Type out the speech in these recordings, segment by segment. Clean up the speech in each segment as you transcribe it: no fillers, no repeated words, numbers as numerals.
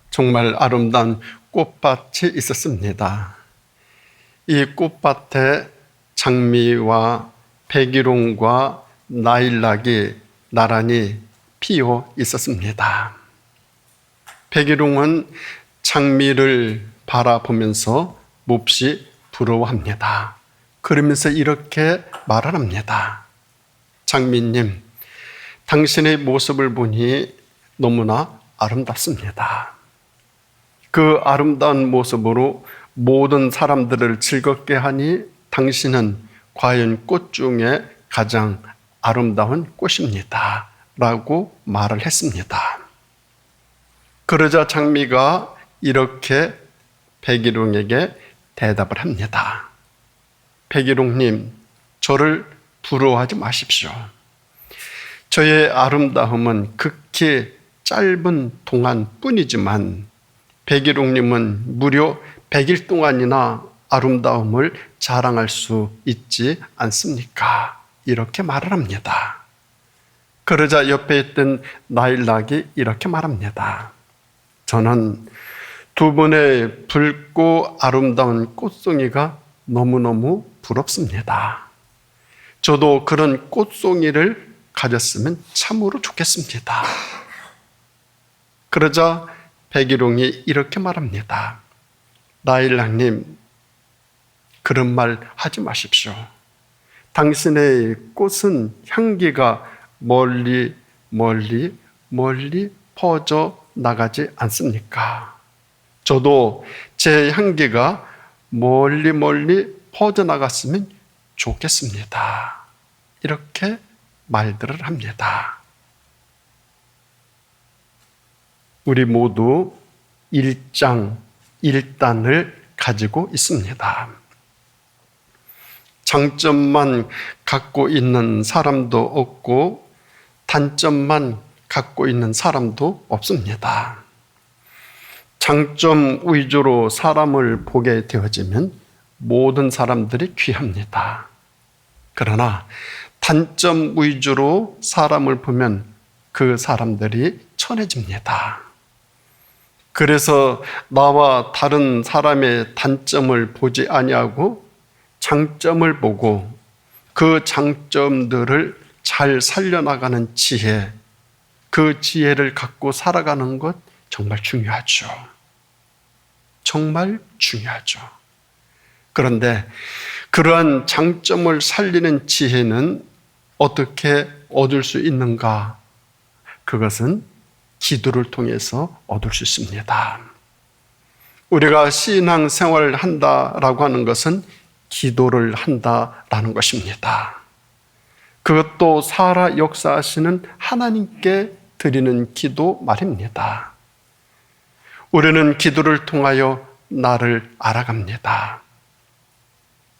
정말 아름다운 꽃밭이 있었습니다. 이 꽃밭에 장미와 백일홍과 나일락이 나란히 피어 있었습니다. 백일홍은 장미를 바라보면서 몹시 부러워합니다. 그러면서 이렇게 말을 합니다. 장미님, 당신의 모습을 보니 너무나 아름답습니다. 그 아름다운 모습으로 모든 사람들을 즐겁게 하니 당신은 과연 꽃 중에 가장 아름다운 꽃입니다. 라고 말을 했습니다. 그러자 장미가 이렇게 백일홍에게 대답을 합니다. 백일홍님, 저를 부러워하지 마십시오. 저의 아름다움은 극히 짧은 동안 뿐이지만 백일홍님은 무려 100일 동안이나 아름다움을 자랑할 수 있지 않습니까? 이렇게 말을 합니다. 그러자 옆에 있던 나일락이 이렇게 말합니다. 저는 두 분의 붉고 아름다운 꽃송이가 너무너무 부럽습니다. 저도 그런 꽃송이를 가졌으면 참으로 좋겠습니다. 그러자 백일홍이 이렇게 말합니다. 나일락님, 그런 말 하지 마십시오. 당신의 꽃은 향기가 멀리 퍼져 나가지 않습니까? 저도 제 향기가 멀리 퍼져 나갔으면 좋겠습니다. 이렇게 말들을 합니다. 우리 모두 일장일단을 가지고 있습니다. 장점만 갖고 있는 사람도 없고 단점만 갖고 있는 사람도 없습니다. 장점 위주로 사람을 보게 되어지면 모든 사람들이 귀합니다. 그러나 단점 위주로 사람을 보면 그 사람들이 천해집니다. 그래서 나와 다른 사람의 단점을 보지 아니하고 장점을 보고 그 장점들을 잘 살려나가는 지혜, 그 지혜를 갖고 살아가는 것 정말 중요하죠. 정말 중요하죠. 그런데 그러한 장점을 살리는 지혜는 어떻게 얻을 수 있는가? 그것은 기도를 통해서 얻을 수 있습니다. 우리가 신앙생활을 한다라고 하는 것은 기도를 한다라는 것입니다. 그것도 살아 역사하시는 하나님께 드리는 기도 말입니다. 우리는 기도를 통하여 나를 알아갑니다.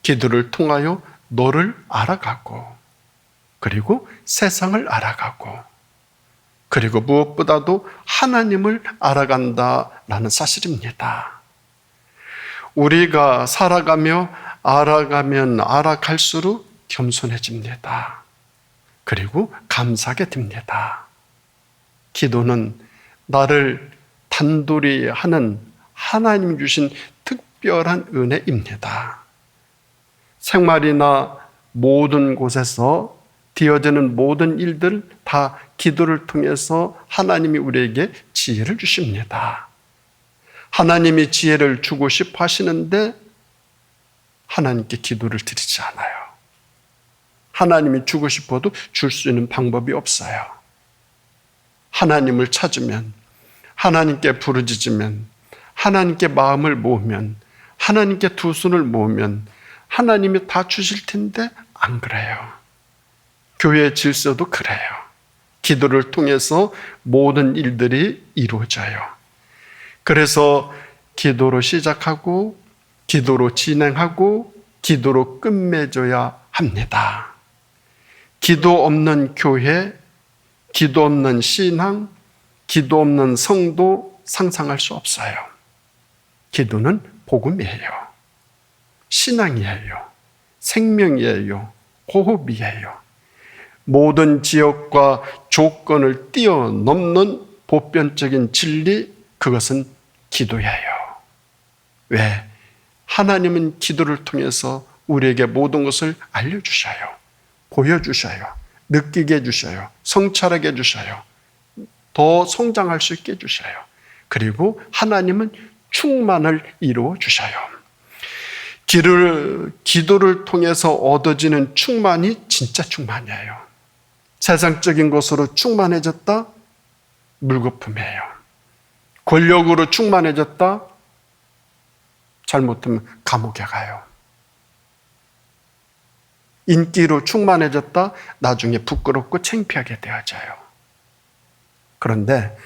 기도를 통하여 너를 알아가고, 그리고 세상을 알아가고, 그리고 무엇보다도 하나님을 알아간다라는 사실입니다. 우리가 살아가며 알아가면 알아갈수록 겸손해집니다. 그리고 감사하게 됩니다. 기도는 나를 단돌이 하는 하나님 주신 특별한 은혜입니다. 생활이나 모든 곳에서 되어지는 모든 일들 다 기도를 통해서 하나님이 우리에게 지혜를 주십니다. 하나님이 지혜를 주고 싶어 하시는데 하나님께 기도를 드리지 않아요. 하나님이 주고 싶어도 줄 수 있는 방법이 없어요. 하나님을 찾으면, 하나님께 부르짖으면, 하나님께 마음을 모으면, 하나님께 두 손을 모으면 하나님이 다 주실 텐데 안 그래요. 교회 질서도 그래요. 기도를 통해서 모든 일들이 이루어져요. 그래서 기도로 시작하고 기도로 진행하고 기도로 끝맺어야 합니다. 기도 없는 교회, 기도 없는 신앙, 기도 없는 성도 상상할 수 없어요. 기도는 복음이에요. 신앙이에요. 생명이에요. 호흡이에요. 모든 지역과 조건을 뛰어넘는 보편적인 진리, 그것은 기도예요. 왜? 하나님은 기도를 통해서 우리에게 모든 것을 알려주셔요. 보여주셔요. 느끼게 해주셔요. 성찰하게 해주셔요. 더 성장할 수 있게 해주셔요. 그리고 하나님은 충만을 이루어 주셔요. 기도를 통해서 얻어지는 충만이 진짜 충만이에요. 세상적인 것으로 충만해졌다? 물거품이에요. 권력으로 충만해졌다? 잘못하면 감옥에 가요. 인기로 충만해졌다? 나중에 부끄럽고 창피하게 되어져요. 그런데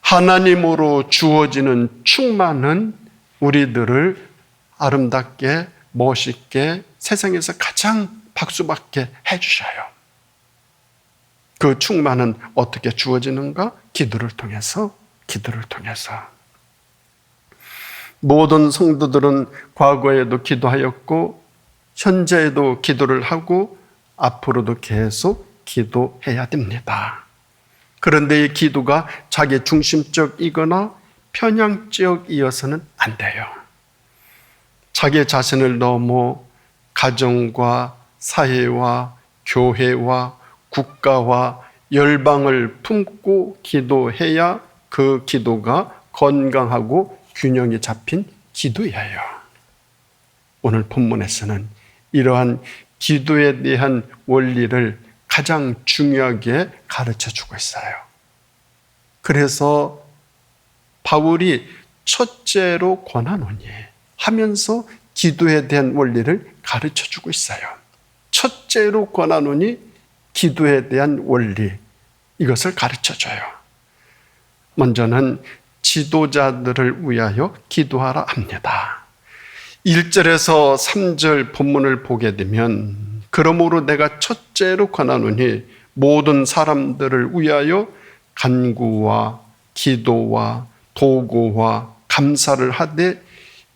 하나님으로 주어지는 충만은 우리들을 아름답게, 멋있게, 세상에서 가장 박수받게 해주셔요. 그 충만은 어떻게 주어지는가? 기도를 통해서. 모든 성도들은 과거에도 기도하였고 현재에도 기도를 하고 앞으로도 계속 기도해야 됩니다. 그런데 이 기도가 자기 중심적이거나 편향적이어서는 안 돼요. 자기 자신을 너무 가정과 사회와 교회와 국가와 열방을 품고 기도해야 그 기도가 건강하고 균형이 잡힌 기도예요. 오늘 본문에서는 이러한 기도에 대한 원리를 가장 중요하게 가르쳐주고 있어요. 그래서 바울이 첫째로 권하노니 하면서 기도에 대한 원리를 가르쳐주고 있어요. 첫째로 권하노니 기도에 대한 원리, 이것을 가르쳐줘요. 먼저는 지도자들을 위하여 기도하라 합니다. 1절에서 3절 본문을 보게 되면 그러므로 내가 첫째로 권하노니 모든 사람들을 위하여 간구와 기도와 도구와 감사를 하되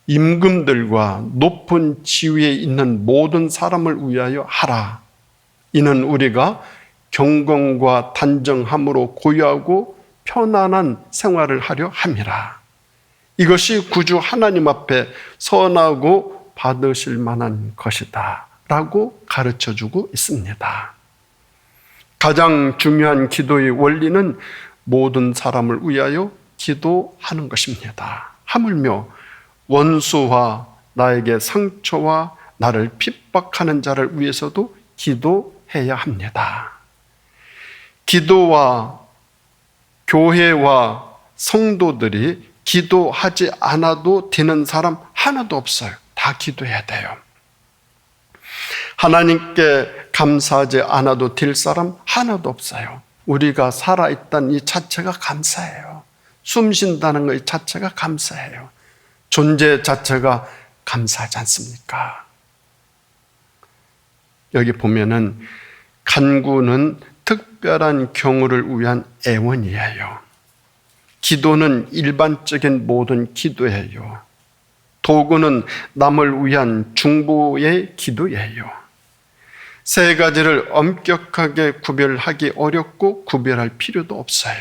임금들과 높은 지위에 있는 모든 사람을 위하여 하라. 이는 우리가 경건과 단정함으로 고요하고 편안한 생활을 하려 함이라. 이것이 구주 하나님 앞에 선하고 받으실 만한 것이다 라고 가르쳐주고 있습니다. 가장 중요한 기도의 원리는 모든 사람을 위하여 기도하는 것입니다. 하물며 원수와 나에게 상처와 나를 핍박하는 자를 위해서도 기도해야 합니다. 기도와 교회와 성도들이 기도하지 않아도 되는 사람 하나도 없어요. 다 기도해야 돼요. 하나님께 감사하지 않아도 될 사람 하나도 없어요. 우리가 살아있다는 이 자체가 감사해요. 숨 쉰다는 것 자체가 감사해요. 존재 자체가 감사하지 않습니까? 여기 보면은 간구는 특별한 경우를 위한 애원이에요. 기도는 일반적인 모든 기도예요. 도구는 남을 위한 중보의 기도예요. 세 가지를 엄격하게 구별하기 어렵고 구별할 필요도 없어요.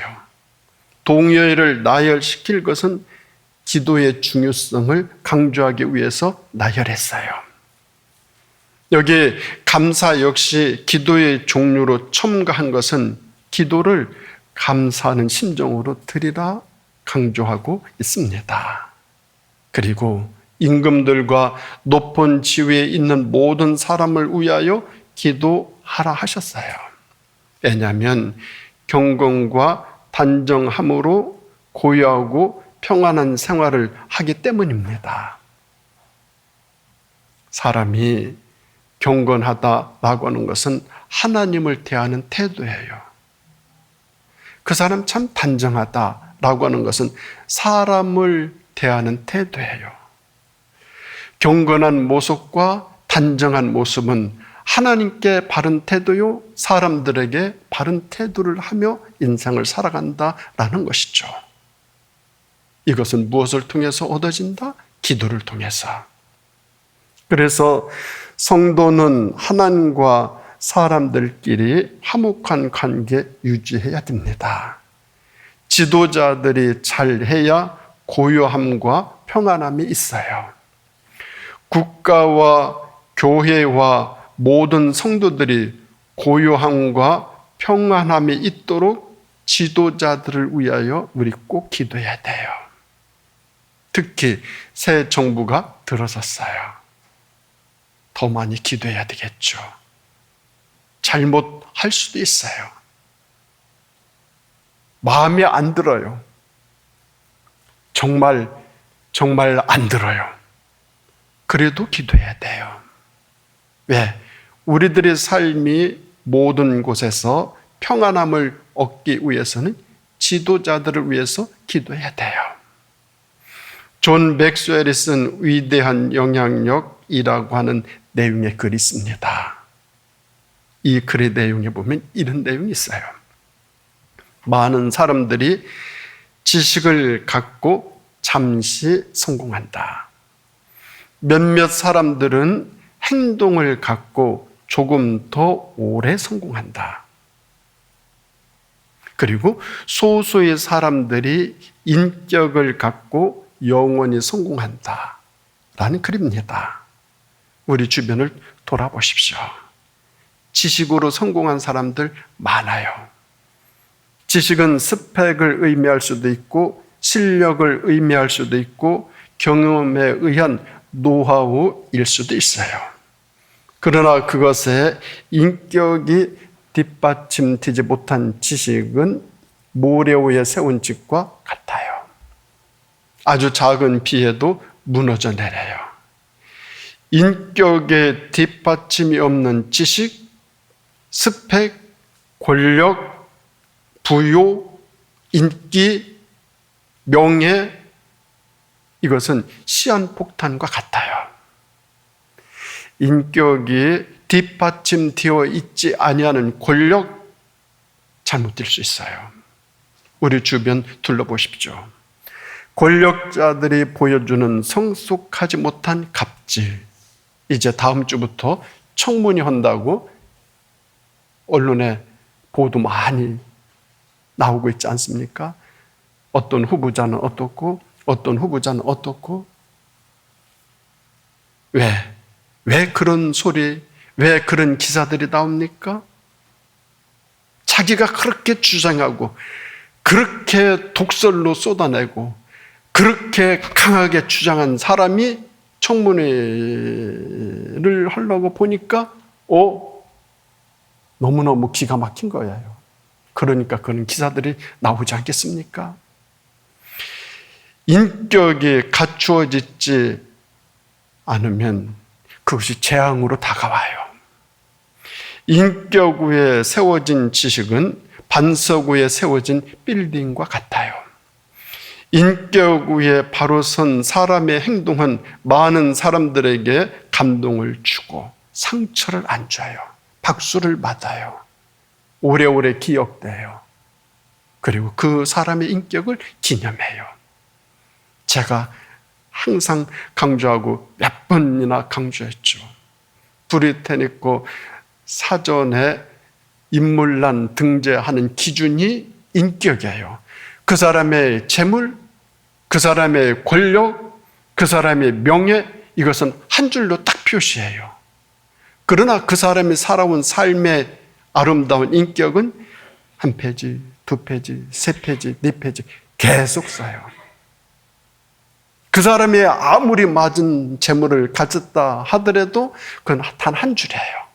동요를 나열시킬 것은 기도의 중요성을 강조하기 위해서 나열했어요. 여기 감사 역시 기도의 종류로 첨가한 것은 기도를 감사하는 심정으로 드리라 강조하고 있습니다. 그리고 임금들과 높은 지위에 있는 모든 사람을 위하여 기도하라 하셨어요. 왜냐하면 경건과 단정함으로 고요하고 평안한 생활을 하기 때문입니다. 사람이 경건하다라고 하는 것은 하나님을 대하는 태도예요. 그 사람 참 단정하다라고 하는 것은 사람을 대하는 태도예요. 경건한 모습과 단정한 모습은 하나님께 바른 태도요, 사람들에게 바른 태도를 하며 인생을 살아간다라는 것이죠. 이것은 무엇을 통해서 얻어진다? 기도를 통해서. 그래서 성도는 하나님과 사람들끼리 화목한 관계 유지해야 됩니다. 지도자들이 잘해야 고요함과 평안함이 있어요. 국가와 교회와 모든 성도들이 고요함과 평안함이 있도록 지도자들을 위하여 우리 꼭 기도해야 돼요. 특히 새 정부가 들어섰어요. 더 많이 기도해야 되겠죠. 잘못할 수도 있어요. 마음에 안 들어요. 정말 안 들어요. 그래도 기도해야 돼요. 왜? 우리들의 삶이 모든 곳에서 평안함을 얻기 위해서는 지도자들을 위해서 기도해야 돼요. 존 맥스웰이 쓴 위대한 영향력이라고 하는 내용의 글이 있습니다. 이 글의 내용에 보면 이런 내용이 있어요. 많은 사람들이 지식을 갖고 잠시 성공한다. 몇몇 사람들은 행동을 갖고 조금 더 오래 성공한다. 그리고 소수의 사람들이 인격을 갖고 영원히 성공한다. 라는 글입니다. 우리 주변을 돌아보십시오. 지식으로 성공한 사람들 많아요. 지식은 스펙을 의미할 수도 있고 실력을 의미할 수도 있고 경험에 의한 노하우일 수도 있어요. 그러나 그것에 인격이 뒷받침되지 못한 지식은 모래 위에 세운 집과 같아요. 아주 작은 비에도 무너져 내려요. 인격에 뒷받침이 없는 지식, 스펙, 권력, 부요, 인기, 명예, 이것은 시한폭탄과 같아요. 인격이 뒷받침되어 있지 아니하는 권력, 잘못될 수 있어요. 우리 주변 둘러보십시오. 권력자들이 보여주는 성숙하지 못한 갑질, 이제 다음 주부터 청문회 한다고 언론에 보도 많이 나오고 있지 않습니까? 어떤 후보자는 어떻고 어떤 후보자는 어떻고. 왜 그런 소리, 왜 그런 기사들이 나옵니까? 자기가 그렇게 주장하고 그렇게 독설로 쏟아내고 그렇게 강하게 주장한 사람이 청문회를 하려고 보니까 너무너무 기가 막힌 거예요. 그러니까 그런 기사들이 나오지 않겠습니까? 인격이 갖추어지지 않으면 그것이 재앙으로 다가와요. 인격 위에 세워진 지식은 반석 위에 세워진 빌딩과 같아요. 인격 위에 바로 선 사람의 행동은 많은 사람들에게 감동을 주고 상처를 안 줘요. 박수를 받아요. 오래오래 기억돼요. 그리고 그 사람의 인격을 기념해요. 제가 항상 강조하고 몇 번이나 강조했죠. 브리테니코 사전에 인물란 등재하는 기준이 인격이에요. 그 사람의 재물, 그 사람의 권력, 그 사람의 명예, 이것은 한 줄로 딱 표시해요. 그러나 그 사람이 살아온 삶의 아름다운 인격은 한 페이지, 두 페이지, 세 페이지, 네 페이지 계속 써요. 그 사람이 아무리 맞은 재물을 가졌다 하더라도 그건 단 한 줄이에요.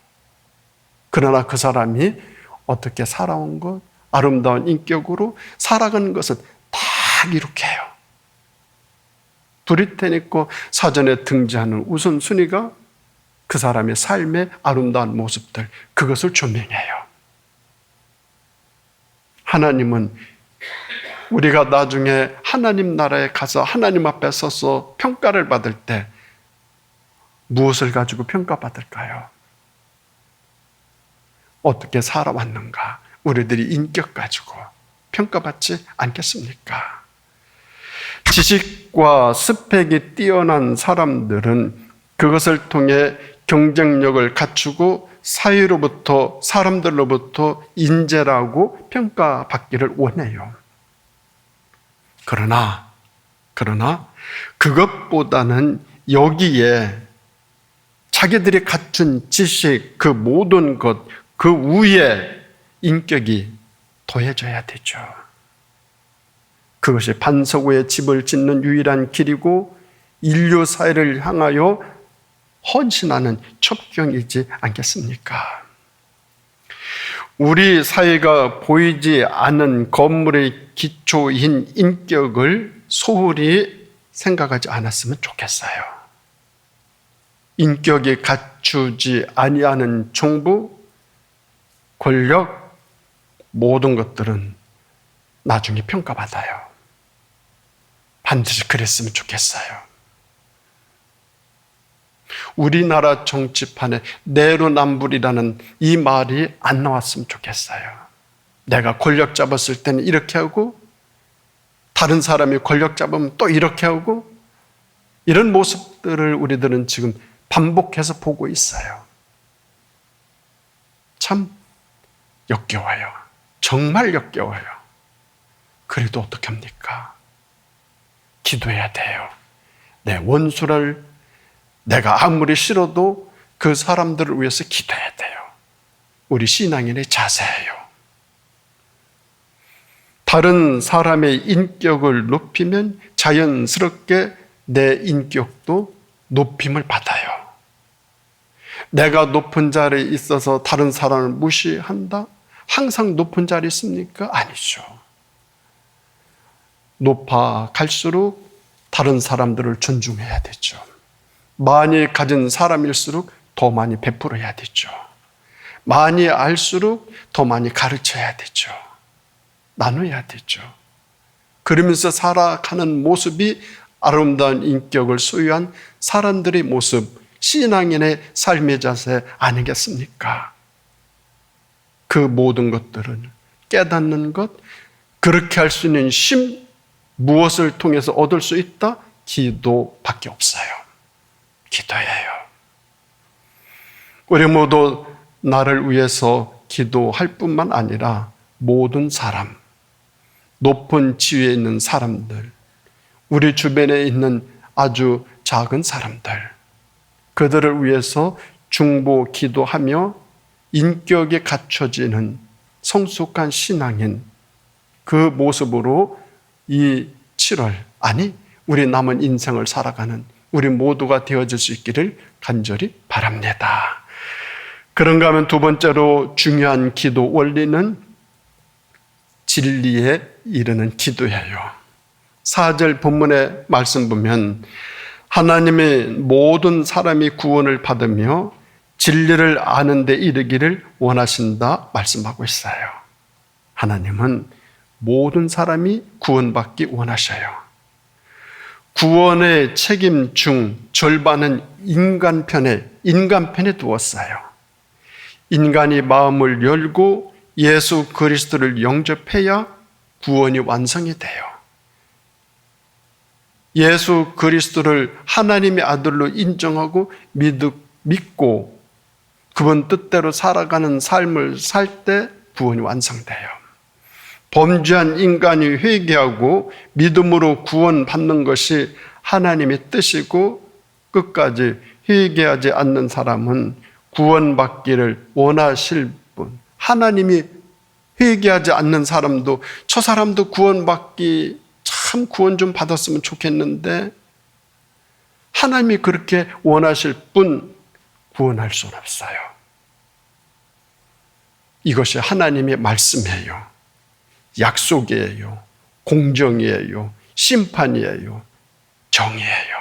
그러나 그 사람이 어떻게 살아온 것, 아름다운 인격으로 살아가는 것은 다 기록해요. 브리테니코 사전에 등재하는 우선순위가 그 사람의 삶의 아름다운 모습들, 그것을 조명해요. 하나님은 우리가 나중에 하나님 나라에 가서 하나님 앞에 서서 평가를 받을 때 무엇을 가지고 평가받을까요? 어떻게 살아왔는가? 우리들이 인격 가지고 평가받지 않겠습니까? 지식과 스펙이 뛰어난 사람들은 그것을 통해 경쟁력을 갖추고 사회로부터, 사람들로부터 인재라고 평가받기를 원해요. 그러나 그것보다는 여기에 자기들이 갖춘 지식, 그 모든 것, 그 위에 인격이 더해져야 되죠. 그것이 반석 위에 집을 짓는 유일한 길이고 인류 사회를 향하여 헌신하는 첩경이지 않겠습니까? 우리 사회가 보이지 않는 건물의 기초인 인격을 소홀히 생각하지 않았으면 좋겠어요. 인격이 갖추지 아니하는 정부, 권력, 모든 것들은 나중에 평가받아요. 반드시 그랬으면 좋겠어요. 우리나라 정치판에 내로남불이라는 이 말이 안 나왔으면 좋겠어요. 내가 권력 잡았을 때는 이렇게 하고 다른 사람이 권력 잡으면 또 이렇게 하고 이런 모습들을 우리들은 지금 반복해서 보고 있어요. 참 역겨워요. 정말 역겨워요. 그래도 어떡합니까? 기도해야 돼요. 내 원수를 내가 아무리 싫어도 그 사람들을 위해서 기도해야 돼요. 우리 신앙인의 자세예요. 다른 사람의 인격을 높이면 자연스럽게 내 인격도 높임을 받아요. 내가 높은 자리에 있어서 다른 사람을 무시한다? 항상 높은 자리에 있습니까? 아니죠. 높아갈수록 다른 사람들을 존중해야 되죠. 많이 가진 사람일수록 더 많이 베풀어야 되죠. 많이 알수록 더 많이 가르쳐야 되죠. 나눠야 되죠. 그러면서 살아가는 모습이 아름다운 인격을 소유한 사람들의 모습, 신앙인의 삶의 자세 아니겠습니까? 그 모든 것들은 깨닫는 것, 그렇게 할 수 있는 힘, 무엇을 통해서 얻을 수 있다? 기도밖에 없어요. 기도해요. 우리 모두 나를 위해서 기도할 뿐만 아니라 모든 사람, 높은 지위에 있는 사람들, 우리 주변에 있는 아주 작은 사람들, 그들을 위해서 중보 기도하며 인격이 갖춰지는 성숙한 신앙인 그 모습으로 이 7월, 아니 우리 남은 인생을 살아가는 우리 모두가 되어질 수 있기를 간절히 바랍니다. 그런가 하면 두 번째로 중요한 기도 원리는 진리에 이르는 기도예요. 4절 본문의 말씀 보면 하나님의 모든 사람이 구원을 받으며 진리를 아는 데 이르기를 원하신다 말씀하고 있어요. 하나님은 모든 사람이 구원받기 원하셔요. 구원의 책임 중 절반은 인간 편에 두었어요. 인간이 마음을 열고 예수 그리스도를 영접해야 구원이 완성이 돼요. 예수 그리스도를 하나님의 아들로 인정하고 믿고 그분 뜻대로 살아가는 삶을 살 때 구원이 완성돼요. 범죄한 인간이 회개하고 믿음으로 구원받는 것이 하나님의 뜻이고 끝까지 회개하지 않는 사람은 구원받기를 원하실 분, 하나님이 회개하지 않는 사람도 저 사람도 구원받기 참 구원 좀 받았으면 좋겠는데 하나님이 그렇게 원하실 분 구원할 수는 없어요. 이것이 하나님의 말씀이에요. 약속이에요. 공정이에요. 심판이에요. 정의예요.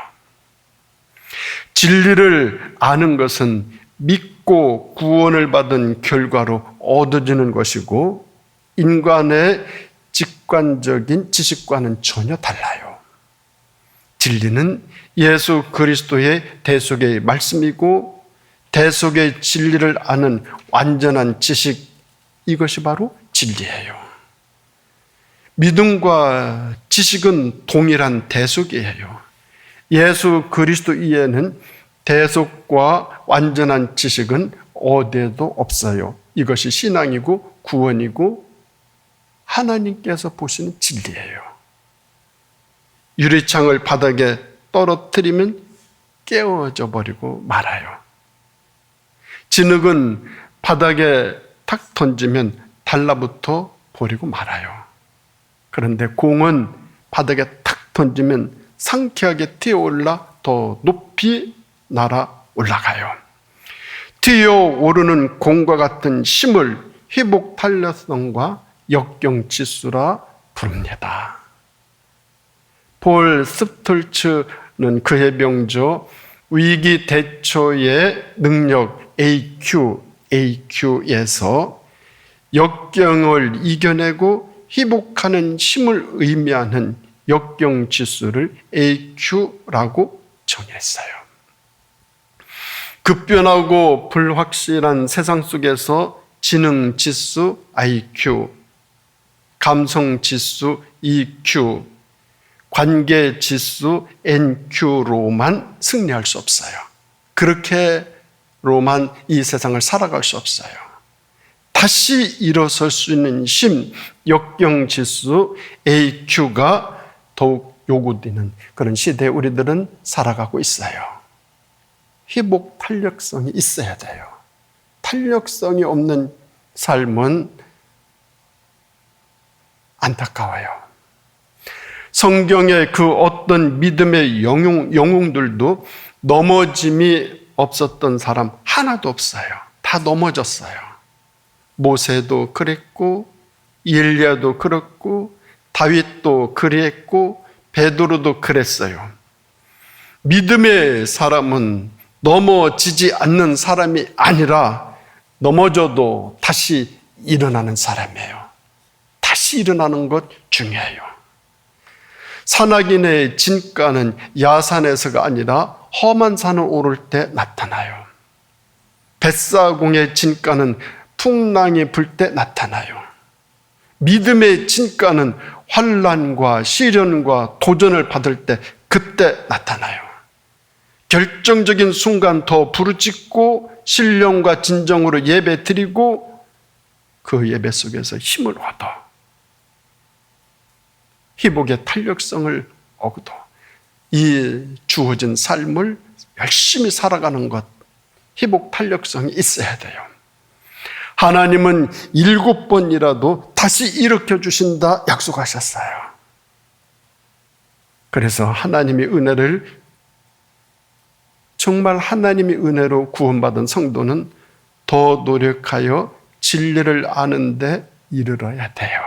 진리를 아는 것은 믿고 구원을 받은 결과로 얻어지는 것이고 인간의 직관적인 지식과는 전혀 달라요. 진리는 예수 그리스도의 대속의 말씀이고 대속의 진리를 아는 완전한 지식, 이것이 바로 진리예요. 믿음과 지식은 동일한 대속이에요. 예수 그리스도 이에는 대속과 완전한 지식은 어디에도 없어요. 이것이 신앙이고 구원이고 하나님께서 보시는 진리예요. 유리창을 바닥에 떨어뜨리면 깨어져 버리고 말아요. 진흙은 바닥에 탁 던지면 달라붙어 버리고 말아요. 그런데 공은 바닥에 탁 던지면 상쾌하게 뛰어올라 더 높이 날아 올라가요. 뛰어오르는 공과 같은 힘을 회복 탄력성과 역경지수라 부릅니다. 폴 스톨츠는 그의 명저 위기 대처의 능력 AQ에서 역경을 이겨내고 회복하는 힘을 의미하는 역경지수를 AQ라고 정했어요. 급변하고 불확실한 세상 속에서 지능지수 IQ, 감성지수 EQ, 관계지수 NQ로만 승리할 수 없어요. 그렇게로만 이 세상을 살아갈 수 없어요. 다시 일어설 수 있는 힘, 역경지수 AQ가 더욱 요구되는 그런 시대에 우리들은 살아가고 있어요. 회복 탄력성이 있어야 돼요. 탄력성이 없는 삶은 안타까워요. 성경의 그 어떤 믿음의 영웅들도 넘어짐이 없었던 사람 하나도 없어요. 다 넘어졌어요. 모세도 그랬고, 엘리야도 그랬고, 다윗도 그랬고, 베드로도 그랬어요. 믿음의 사람은 넘어지지 않는 사람이 아니라 넘어져도 다시 일어나는 사람이에요. 다시 일어나는 것 중요해요. 산악인의 진가는 야산에서가 아니라 험한 산을 오를 때 나타나요. 뱃사공의 진가는 풍랑이 불 때 나타나요. 믿음의 진가는 환난과 시련과 도전을 받을 때 그때 나타나요. 결정적인 순간 더 부르짖고 신령과 진정으로 예배 드리고 그 예배 속에서 힘을 얻어 회복의 탄력성을 얻어 이 주어진 삶을 열심히 살아가는 것, 회복 탄력성이 있어야 돼요. 하나님은 7번이라도 다시 일으켜 주신다 약속하셨어요. 그래서 하나님의 은혜를 정말 하나님의 은혜로 구원받은 성도는 더 노력하여 진리를 아는 데 이르러야 돼요.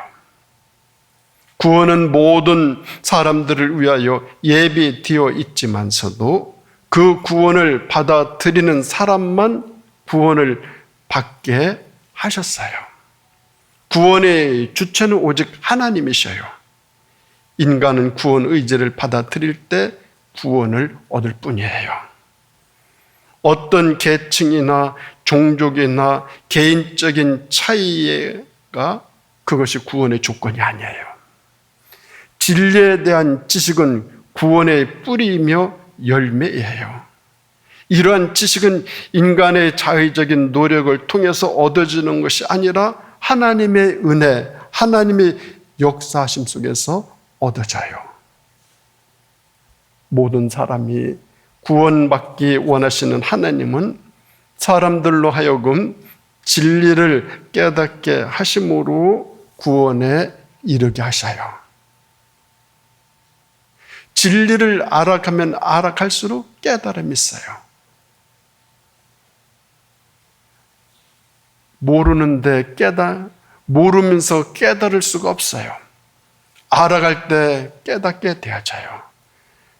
구원은 모든 사람들을 위하여 예비되어 있지만서도 그 구원을 받아들이는 사람만 구원을 받게 하셨어요. 구원의 주체는 오직 하나님이셔요. 인간은 구원 의지를 받아들일 때 구원을 얻을 뿐이에요. 어떤 계층이나 종족이나 개인적인 차이가 그것이 구원의 조건이 아니에요. 진리에 대한 지식은 구원의 뿌리이며 열매예요. 이러한 지식은 인간의 자의적인 노력을 통해서 얻어지는 것이 아니라 하나님의 은혜, 하나님의 역사하심 속에서 얻어져요. 모든 사람이 구원받기 원하시는 하나님은 사람들로 하여금 진리를 깨닫게 하심으로 구원에 이르게 하셔요. 진리를 알아가면 알아갈수록 깨달음이 있어요. 모르면서 깨달을 수가 없어요. 알아갈 때 깨닫게 되어져요.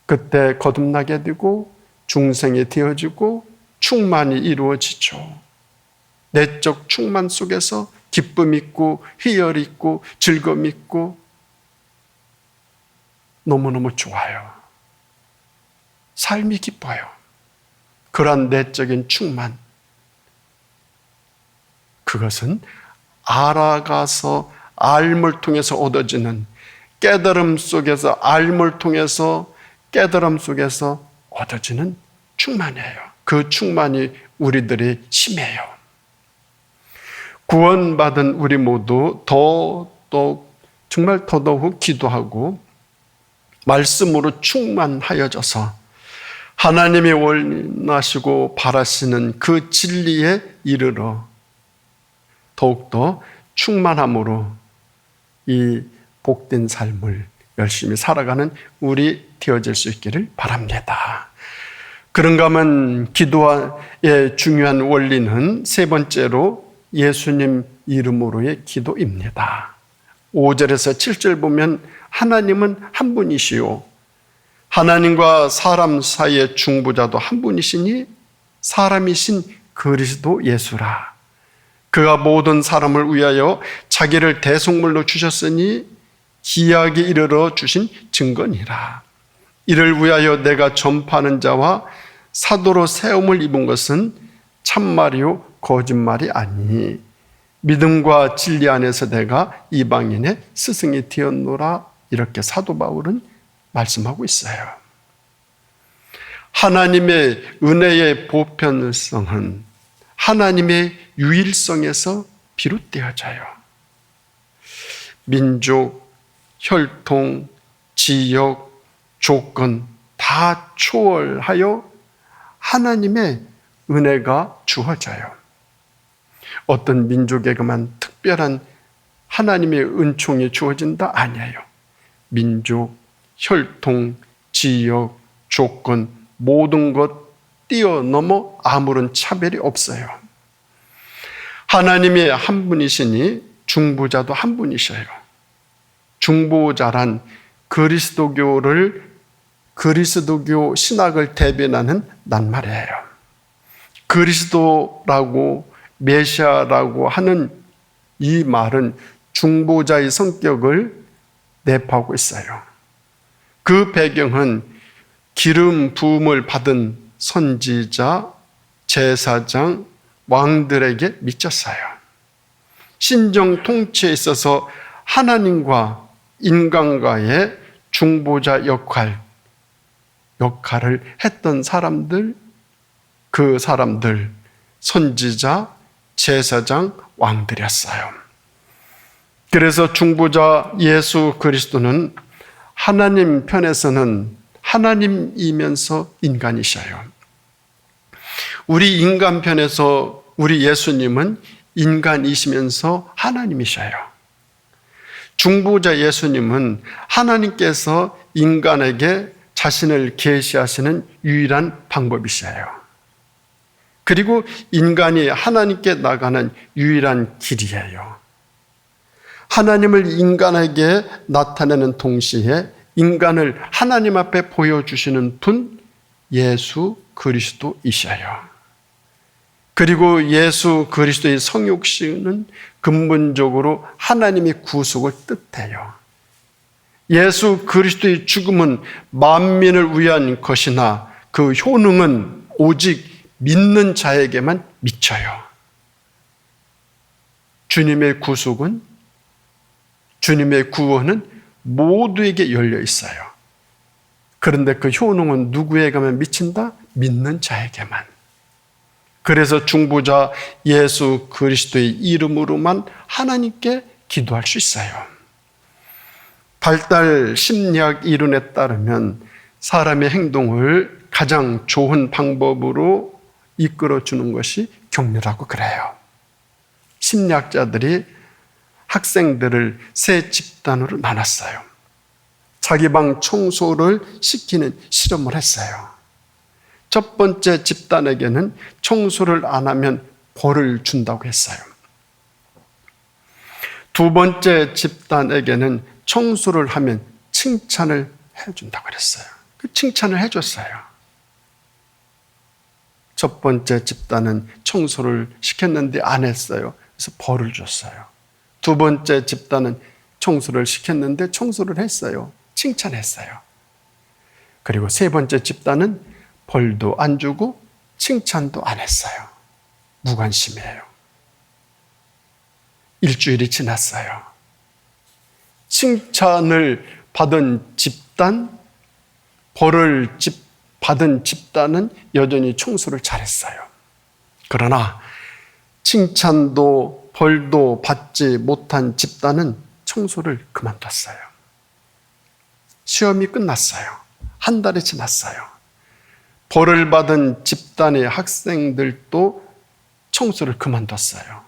그때 거듭나게 되고 중생이 되어지고 충만이 이루어지죠. 내적 충만 속에서 기쁨 있고 희열 있고 즐거움 있고 너무너무 좋아요. 삶이 기뻐요. 그러한 내적인 충만, 그것은 알아가서 알물 통해서 얻어지는 깨달음 속에서 알물 통해서 깨달음 속에서 얻어지는 충만이에요. 그 충만이 우리들의 힘이에요. 구원받은 우리 모두 정말 더더욱 기도하고 말씀으로 충만하여져서 하나님이 원하시고 바라시는 그 진리에 이르러 더욱더 충만함으로 이 복된 삶을 열심히 살아가는 우리 되어질 수 있기를 바랍니다. 그런가 하면 기도의 중요한 원리는 세 번째로 예수님 이름으로의 기도입니다. 5절에서 7절 보면 하나님은 한 분이시요 하나님과 사람 사이의 중보자도 한 분이시니 사람이신 그리스도 예수라. 그가 모든 사람을 위하여 자기를 대속물로 주셨으니 기약에 이르러 주신 증거니라. 이를 위하여 내가 전파하는 자와 사도로 세움을 입은 것은 참말이요 거짓말이 아니니 믿음과 진리 안에서 내가 이방인의 스승이 되었노라. 이렇게 사도 바울은 말씀하고 있어요. 하나님의 은혜의 보편성은 하나님의 유일성에서 비롯되어져요. 민족, 혈통, 지역, 조건 다 초월하여 하나님의 은혜가 주어져요. 어떤 민족에게만 특별한 하나님의 은총이 주어진다? 아니에요. 민족, 혈통, 지역, 조건 모든 것 뛰어넘어 아무런 차별이 없어요. 하나님이 한 분이시니 중보자도 한 분이셔요. 중보자란 그리스도교 신학을 대변하는 낱말이에요. 그리스도라고 메시아라고 하는 이 말은 중보자의 성격을 내포하고 있어요. 그 배경은 기름 부음을 받은 선지자, 제사장, 왕들에게 미쳤어요. 신정 통치에 있어서 하나님과 인간과의 중보자 역할을 했던 사람들, 그 사람들, 선지자, 제사장, 왕들이었어요. 그래서 중보자 예수 그리스도는 하나님 편에서는 하나님이면서 인간이셔요. 우리 인간 편에서 우리 예수님은 인간이시면서 하나님이셔요. 중보자 예수님은 하나님께서 인간에게 자신을 계시하시는 유일한 방법이셔요. 그리고 인간이 하나님께 나가는 유일한 길이에요. 하나님을 인간에게 나타내는 동시에 인간을 하나님 앞에 보여주시는 분 예수 그리스도이셔요. 그리고 예수 그리스도의 성육신은 근본적으로 하나님의 구속을 뜻해요. 예수 그리스도의 죽음은 만민을 위한 것이나 그 효능은 오직 믿는 자에게만 미쳐요. 주님의 구속은, 주님의 구원은 모두에게 열려 있어요. 그런데 그 효능은 누구에게만 미친다? 믿는 자에게만. 그래서 중보자 예수 그리스도의 이름으로만 하나님께 기도할 수 있어요. 발달 심리학 이론에 따르면 사람의 행동을 가장 좋은 방법으로 이끌어주는 것이 격려라고 그래요. 심리학자들이 학생들을 세 집단으로 나눴어요. 자기 방 청소를 시키는 실험을 했어요. 첫 번째 집단에게는 청소를 안 하면 벌을 준다고 했어요. 두 번째 집단에게는 청소를 하면 칭찬을 해준다고 그랬어요. 그 칭찬을 해줬어요. 첫 번째 집단은 청소를 시켰는데 안 했어요. 그래서 벌을 줬어요. 두 번째 집단은 청소를 시켰는데 청소를 했어요. 칭찬했어요. 그리고 세 번째 집단은 벌도 안 주고 칭찬도 안 했어요. 무관심이에요. 일주일이 지났어요. 칭찬을 받은 집단, 벌을 받은 집단은 여전히 청소를 잘했어요. 그러나 칭찬도 벌도 받지 못한 집단은 청소를 그만뒀어요. 시험이 끝났어요. 한 달이 지났어요. 벌을 받은 집단의 학생들도 청소를 그만뒀어요.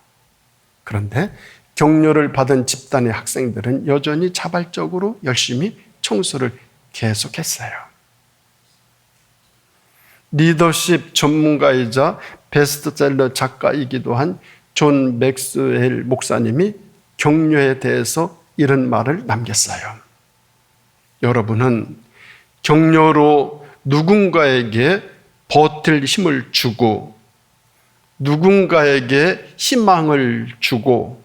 그런데 격려를 받은 집단의 학생들은 여전히 자발적으로 열심히 청소를 계속했어요. 리더십 전문가이자 베스트셀러 작가이기도 한 존 맥스웰 목사님이 격려에 대해서 이런 말을 남겼어요. 여러분은 격려로 누군가에게 버틸 힘을 주고 누군가에게 희망을 주고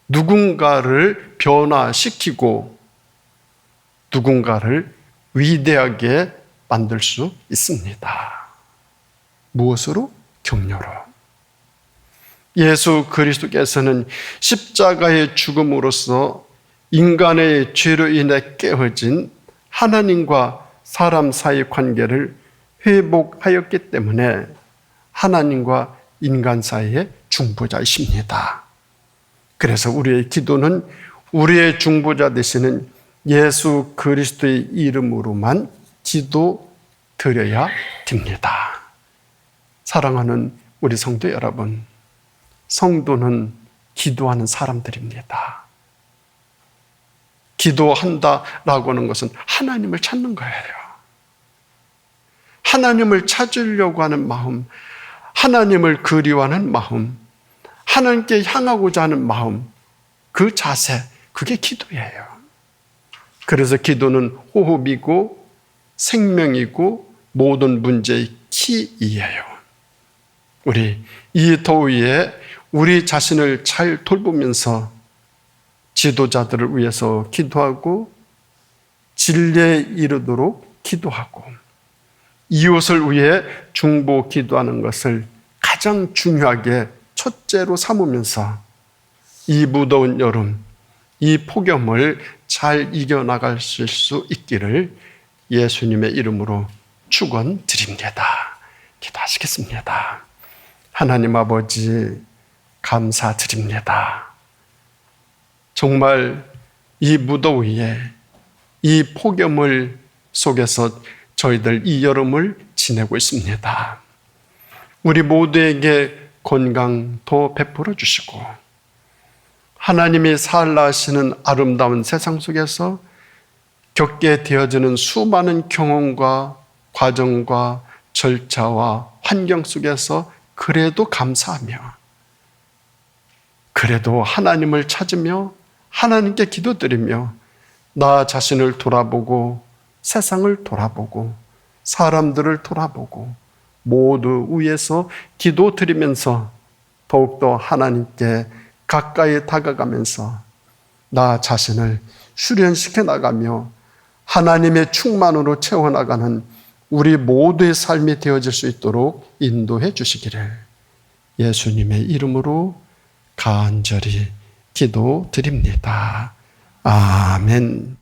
누군가를 변화시키고 누군가를 위대하게 만들 수 있습니다. 무엇으로? 격려로. 예수 그리스도께서는 십자가의 죽음으로써 인간의 죄로 인해 깨어진 하나님과 사람 사이 관계를 회복하였기 때문에 하나님과 인간 사이의 중보자이십니다. 그래서 우리의 기도는 우리의 중보자 되시는 예수 그리스도의 이름으로만 기도 드려야 됩니다. 사랑하는 우리 성도 여러분, 성도는 기도하는 사람들입니다. 기도한다라고 하는 것은 하나님을 찾는 거예요. 하나님을 찾으려고 하는 마음, 하나님을 그리워하는 마음, 하나님께 향하고자 하는 마음, 그 자세, 그게 기도예요. 그래서 기도는 호흡이고 생명이고 모든 문제의 키이에요. 우리 이 더위에 우리 자신을 잘 돌보면서 지도자들을 위해서 기도하고 진리에 이르도록 기도하고 이웃을 위해 중보 기도하는 것을 가장 중요하게 첫째로 삼으면서 이 무더운 여름, 이 폭염을 잘 이겨나가실 수 있기를 예수님의 이름으로 축원드립니다. 기도하시겠습니다. 하나님 아버지 감사드립니다. 정말 이 무더위에 이 폭염을 속에서 저희들 이 여름을 지내고 있습니다. 우리 모두에게 건강도 베풀어 주시고 하나님이 살라 하시는 아름다운 세상 속에서 겪게 되어지는 수많은 경험과 과정과 절차와 환경 속에서 그래도 감사하며 그래도 하나님을 찾으며 하나님께 기도드리며 나 자신을 돌아보고 세상을 돌아보고 사람들을 돌아보고 모두 위에서 기도드리면서 더욱더 하나님께 가까이 다가가면서 나 자신을 수련시켜 나가며 하나님의 충만으로 채워나가는 우리 모두의 삶이 되어질 수 있도록 인도해 주시기를 예수님의 이름으로 간절히 기도드립니다. 아멘.